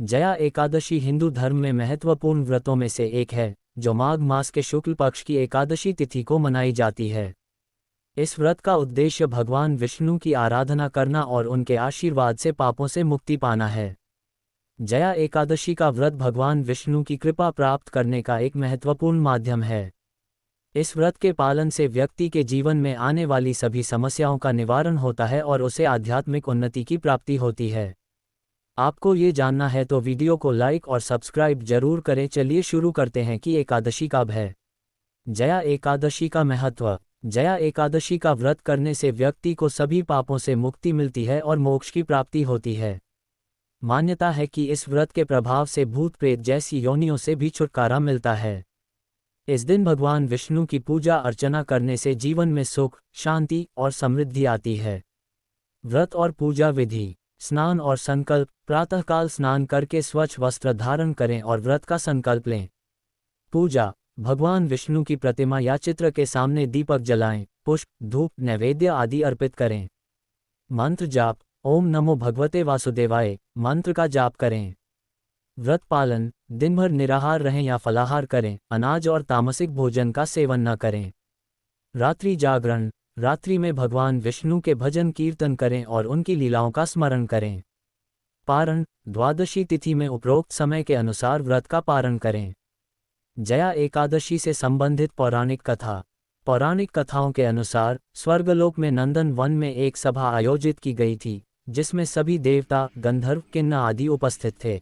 जया एकादशी हिंदू धर्म में महत्वपूर्ण व्रतों में से एक है, जो माघ मास के शुक्ल पक्ष की एकादशी तिथि को मनाई जाती है। इस व्रत का उद्देश्य भगवान विष्णु की आराधना करना और उनके आशीर्वाद से पापों से मुक्ति पाना है। जया एकादशी का व्रत भगवान विष्णु की कृपा प्राप्त करने का एक महत्वपूर्ण माध्यम है। इस व्रत के पालन से व्यक्ति के जीवन में आने वाली सभी समस्याओं का निवारण होता है और उसे आध्यात्मिक उन्नति की प्राप्ति होती है। आपको ये जानना है तो वीडियो को लाइक और सब्सक्राइब जरूर करें। चलिए शुरू करते हैं कि एकादशी कब है। जया एकादशी का महत्व। जया एकादशी का व्रत करने से व्यक्ति को सभी पापों से मुक्ति मिलती है और मोक्ष की प्राप्ति होती है। मान्यता है कि इस व्रत के प्रभाव से भूत प्रेत जैसी योनियों से भी छुटकारा मिलता है। इस दिन भगवान विष्णु की पूजा अर्चना करने से जीवन में सुख, शांति और समृद्धि आती है। व्रत और पूजा विधि। स्नान और संकल्प। प्रातःकाल स्नान करके स्वच्छ वस्त्र धारण करें और व्रत का संकल्प लें। पूजा। भगवान विष्णु की प्रतिमा या चित्र के सामने दीपक जलाएं, पुष्प, धूप, नैवेद्य आदि अर्पित करें। मंत्र जाप। ओम नमो भगवते वासुदेवाय मंत्र का जाप करें। व्रत पालन। दिन भर निराहार रहें या फलाहार करें, अनाज और तामसिक भोजन का सेवन न करें। रात्रि जागरण। रात्रि में भगवान विष्णु के भजन कीर्तन करें और उनकी लीलाओं का स्मरण करें। पारण। द्वादशी तिथि में उपरोक्त समय के अनुसार व्रत का पारण करें। जया एकादशी से संबंधित पौराणिक कथा। पौराणिक कथाओं के अनुसार स्वर्गलोक में नंदन वन में एक सभा आयोजित की गई थी, जिसमें सभी देवता, गंधर्व, किन्नर आदि उपस्थित थे।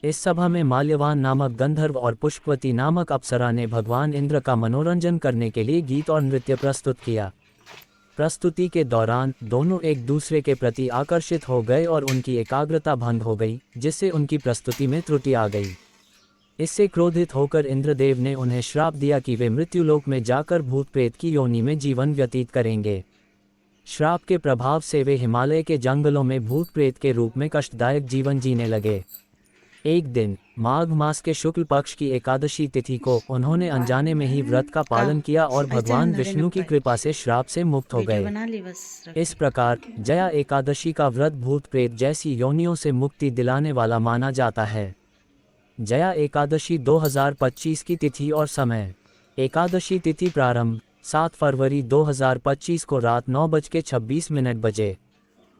इस सभा में माल्यवान नामक गंधर्व और पुष्पवती नामक अप्सरा ने भगवान इंद्र का मनोरंजन करने के लिए गीत और नृत्य प्रस्तुत किया। प्रस्तुति के दौरान दोनों एक दूसरे के प्रति आकर्षित हो गए और उनकी एकाग्रता भंग हो गई, जिससे उनकी प्रस्तुति में त्रुटि आ गई। इससे क्रोधित होकर इंद्रदेव ने उन्हें श्राप दिया कि वे मृत्युलोक में जाकर भूत प्रेत की योनि में जीवन व्यतीत करेंगे। श्राप के प्रभाव से वे हिमालय के जंगलों में भूत प्रेत के रूप में कष्टदायक जीवन जीने लगे। एक दिन माघ मास के शुक्ल पक्ष की एकादशी तिथि को उन्होंने अनजाने में ही व्रत का पालन किया और भगवान विष्णु की कृपा से श्राप से मुक्त हो गए। इस प्रकार जया एकादशी का व्रत भूत प्रेत जैसी योनियों से मुक्ति दिलाने वाला माना जाता है। जया एकादशी 2025 की तिथि और समय। एकादशी तिथि प्रारंभ 7 फरवरी 2025 को रात 9:26 बजे।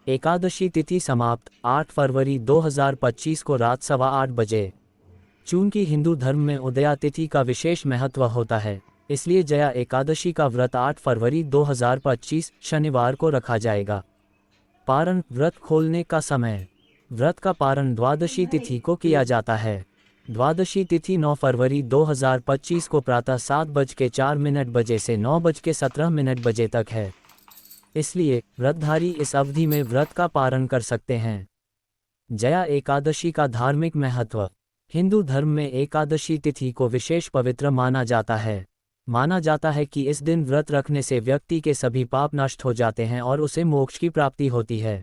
एकादशी तिथि समाप्त 8 फरवरी 2025 को रात 8:15 बजे। चूंकि हिंदू धर्म में उदया तिथि का विशेष महत्व होता है, इसलिए जया एकादशी का व्रत 8 फरवरी 2025 शनिवार को रखा जाएगा। पारण। व्रत खोलने का समय। व्रत का पारण द्वादशी तिथि को किया जाता है। द्वादशी तिथि 9 फरवरी 2025 को प्रातः 7:04 बजे से 9:17 बजे तक है। इसलिए व्रतधारी इस अवधि में व्रत का पारण कर सकते हैं। जया एकादशी का धार्मिक महत्व। हिंदू धर्म में एकादशी तिथि को विशेष पवित्र माना जाता है। माना जाता है कि इस दिन व्रत रखने से व्यक्ति के सभी पाप नष्ट हो जाते हैं और उसे मोक्ष की प्राप्ति होती है।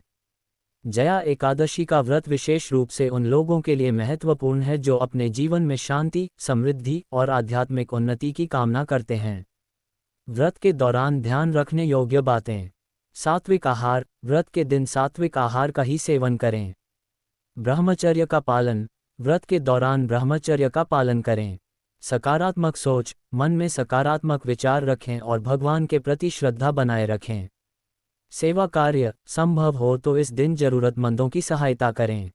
जया एकादशी का व्रत विशेष रूप से उन लोगों के लिए महत्वपूर्ण है जो अपने जीवन में शांति, समृद्धि और आध्यात्मिक उन्नति की कामना करते हैं। व्रत के दौरान ध्यान रखने योग्य बातें। सात्विक आहार। व्रत के दिन सात्विक आहार का ही सेवन करें। ब्रह्मचर्य का पालन। व्रत के दौरान ब्रह्मचर्य का पालन करें। सकारात्मक सोच। मन में सकारात्मक विचार रखें और भगवान के प्रति श्रद्धा बनाए रखें। सेवा कार्य। संभव हो तो इस दिन जरूरतमंदों की सहायता करें।